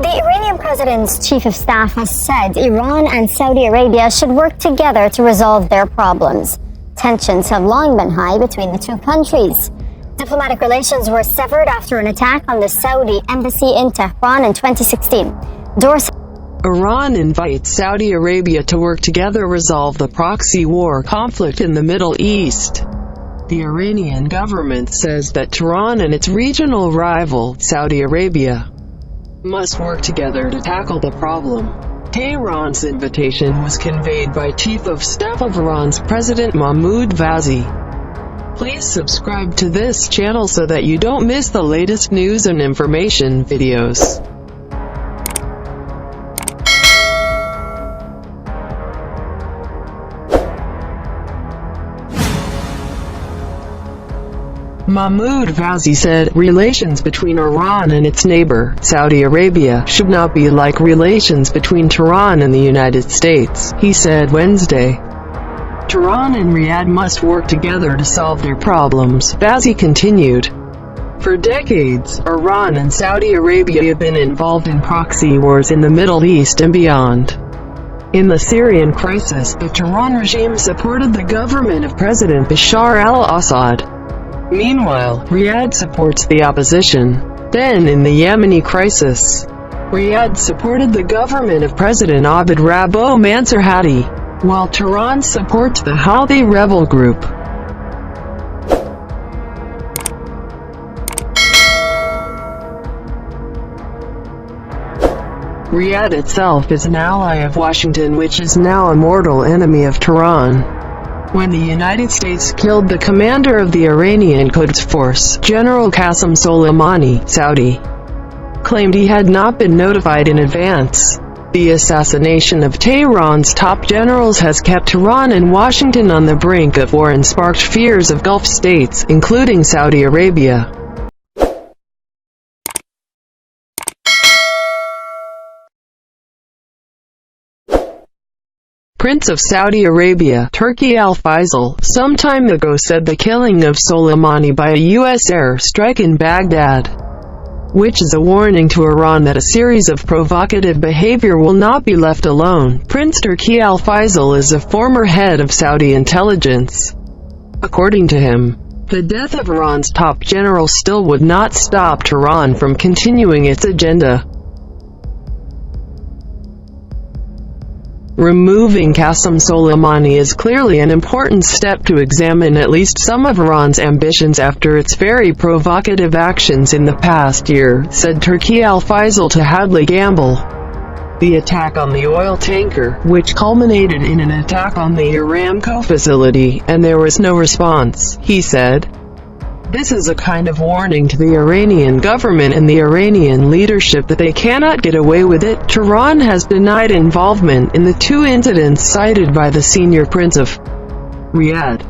The Iranian president's chief of staff has said Iran and Saudi Arabia should work together to resolve their problems. Tensions have long been high between the two countries. Diplomatic relations were severed after an attack on the Saudi embassy in Tehran in 2016. Iran invites Saudi Arabia to work together to resolve the proxy war conflict in the Middle East. The Iranian government says that Tehran and its regional rival, Saudi Arabia, must work together to tackle the problem. Tehran's invitation was conveyed by Chief of Staff of Iran's President Mahmoud Vaezi. Please subscribe to this channel so that you don't miss the latest news and information videos. Mahmoud Vaezi said, relations between Iran and its neighbor, Saudi Arabia, should not be like relations between Tehran and the United States, he said Wednesday. Tehran and Riyadh must work together to solve their problems, Vaezi continued. For decades, Iran and Saudi Arabia have been involved in proxy wars in the Middle East and beyond. In the Syrian crisis, the Tehran regime supported the government of President Bashar al-Assad. Meanwhile, Riyadh supports the opposition. Then in the Yemeni crisis, Riyadh supported the government of President Rabbo Mansour Hadi, while Tehran supports the Houthi rebel group. Riyadh itself is an ally of Washington, which is now a mortal enemy of Tehran. When the United States killed the commander of the Iranian Quds Force, General Qasem Soleimani, Saudi claimed he had not been notified in advance. The assassination of Tehran's top generals has kept Tehran and Washington on the brink of war and sparked fears of Gulf states, including Saudi Arabia. Prince of Saudi Arabia, Turki al-Faisal, some time ago said the killing of Soleimani by a U.S. airstrike in Baghdad, which is a warning to Iran that a series of provocative behavior will not be left alone. Prince Turki al-Faisal is a former head of Saudi intelligence. According to him, the death of Iran's top general still would not stop Tehran from continuing its agenda. Removing Qasem Soleimani is clearly an important step to examine at least some of Iran's ambitions after its very provocative actions in the past year, said Turki al-Faisal to Hadi Gamble. The attack on the oil tanker, which culminated in an attack on the Aramco facility, and there was no response, he said. This is a kind of warning to the Iranian government and the Iranian leadership that they cannot get away with it. Tehran has denied involvement in the two incidents cited by the senior prince of Riyadh.